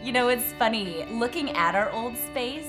You know, it's funny, looking at our old space,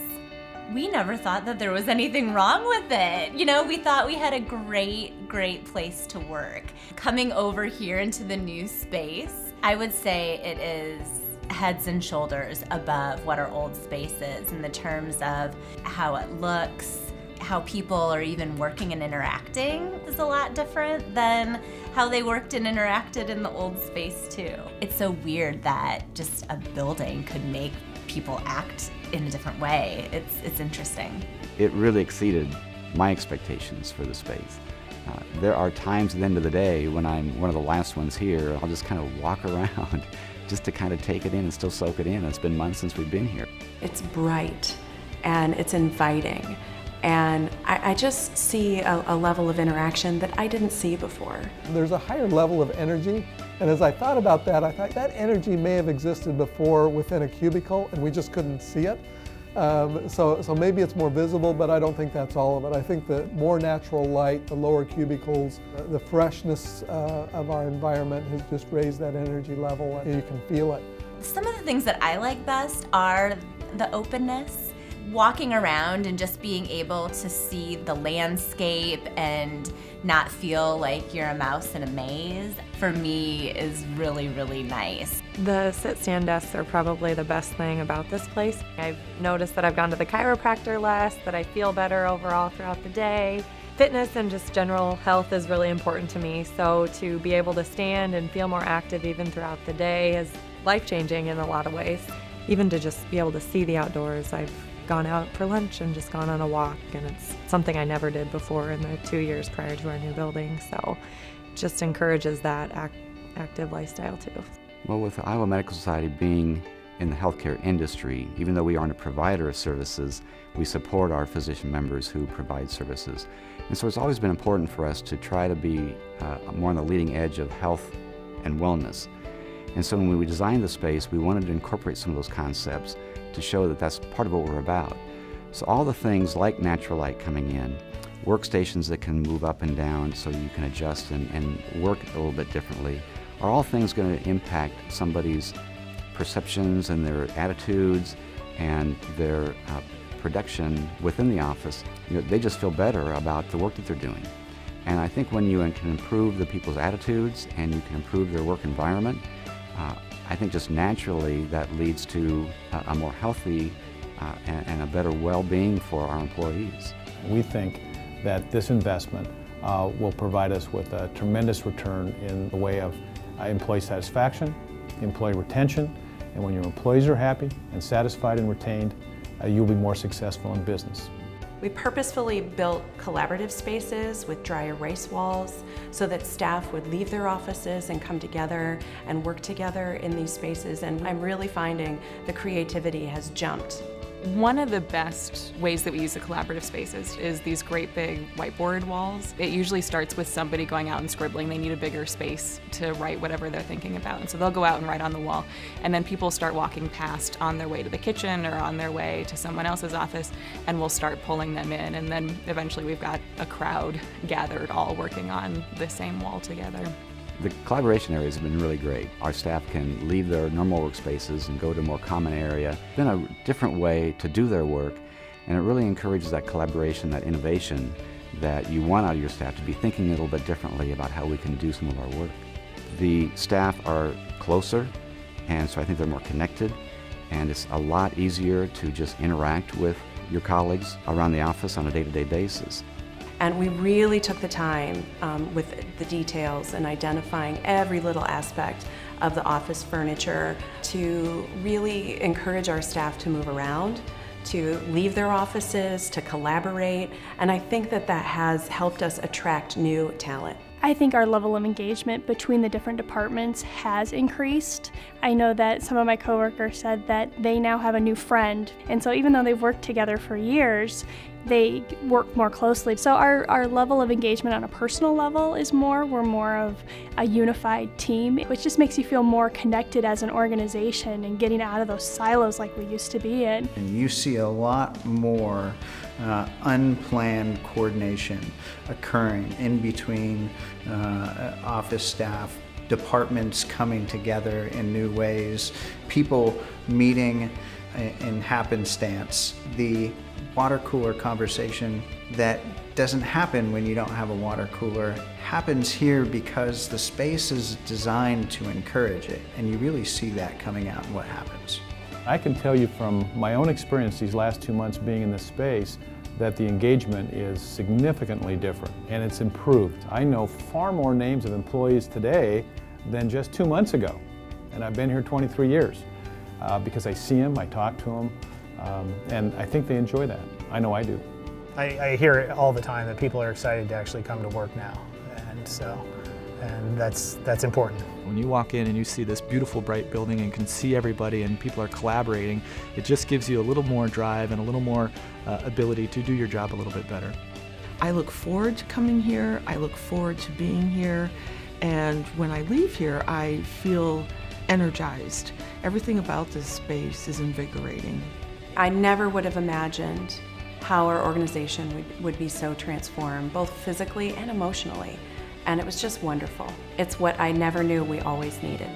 we never thought that there was anything wrong with it. You know, we thought we had a great place to work. Coming over here into the new space, I would say it is heads and shoulders above what our old space is in the terms of how it looks, how people are even working and interacting is a lot different than how they worked and interacted in the old space too. It's so weird that just a building could make people act in a different way. It's interesting. It really exceeded my expectations for the space. There are times at the end of the day when I'm one of the last ones here, I'll just kind of walk around just to kind of take it in and still soak it in. It's been months since we've been here. It's bright and it's inviting. And I just see a level of interaction that I didn't see before. There's a higher level of energy, and as I thought about that, I thought that energy may have existed before within a cubicle and we just couldn't see it. So maybe it's more visible, but I don't think that's all of it. I think the more natural light, the lower cubicles, the freshness of our environment has just raised that energy level, and you can feel it. Some of the things that I like best are the openness. Walking around and just being able to see the landscape and not feel like you're a mouse in a maze, for me is really nice. The sit-stand desks are probably the best thing about this place. I've noticed that I've gone to the chiropractor less, that I feel better overall throughout the day. Fitness and just general health is really important to me, so to be able to stand and feel more active even throughout the day is life-changing in a lot of ways. Even to just be able to see the outdoors. I've gone out for lunch and just gone on a walk, and it's something I never did before in the 2 years prior to our new building, so just encourages that active lifestyle too. Well, with the Iowa Medical Society being in the healthcare industry, even though we aren't a provider of services, we support our physician members who provide services. And so it's always been important for us to try to be more on the leading edge of health and wellness. And so when we designed the space, we wanted to incorporate some of those concepts to show that that's part of what we're about. So all the things like natural light coming in, workstations that can move up and down so you can adjust and work a little bit differently, are all things going to impact somebody's perceptions and their attitudes and their production within the office. You know, they just feel better about the work that they're doing. And I think when you can improve the people's attitudes and you can improve their work environment, I think just naturally that leads to a more healthy and a better well-being for our employees. We think that this investment will provide us with a tremendous return in the way of employee satisfaction, employee retention, and when your employees are happy and satisfied and retained, you'll be more successful in business. We purposefully built collaborative spaces with dry erase walls so that staff would leave their offices and come together and work together in these spaces, and I'm really finding the creativity has jumped. One of the best ways that we use the collaborative spaces is these great big whiteboard walls. It usually starts with somebody going out and scribbling. They need a bigger space to write whatever they're thinking about. And so they'll go out and write on the wall. And then people start walking past on their way to the kitchen or on their way to someone else's office, and we'll start pulling them in. And then eventually we've got a crowd gathered all working on the same wall together. The collaboration areas have been really great. Our staff can leave their normal workspaces and go to a more common area. It's been a different way to do their work, and it really encourages that collaboration, that innovation that you want out of your staff, to be thinking a little bit differently about how we can do some of our work. The staff are closer, and so I think they're more connected, and it's a lot easier to just interact with your colleagues around the office on a day-to-day basis. And we really took the time with the details and identifying every little aspect of the office furniture to really encourage our staff to move around, to leave their offices, to collaborate, and I think that that has helped us attract new talent. I think our level of engagement between the different departments has increased. I know that some of my coworkers said that they now have a new friend, and so even though they've worked together for years, they work more closely. So our level of engagement on a personal level is more. We're more of a unified team, which just makes you feel more connected as an organization and getting out of those silos like we used to be in. And you see a lot more unplanned coordination occurring in between office staff, departments coming together in new ways, people meeting in happenstance, the water cooler conversation that doesn't happen when you don't have a water cooler happens here because the space is designed to encourage it, and you really see that coming out in what happens. I can tell you from my own experience these last 2 months being in this space that the engagement is significantly different and it's improved. I know far more names of employees today than just 2 months ago, and I've been here 23 years because I see them, I talk to them, and I think they enjoy that. I know I do. I hear it all the time that people are excited to actually come to work now, and that's important. When you walk in and you see this beautiful bright building and can see everybody and people are collaborating, it just gives you a little more drive and a little more ability to do your job a little bit better. I look forward to coming here, I look forward to being here, and when I leave here I feel energized. Everything about this space is invigorating. I never would have imagined how our organization would be so transformed, both physically and emotionally. And it was just wonderful. It's what I never knew we always needed.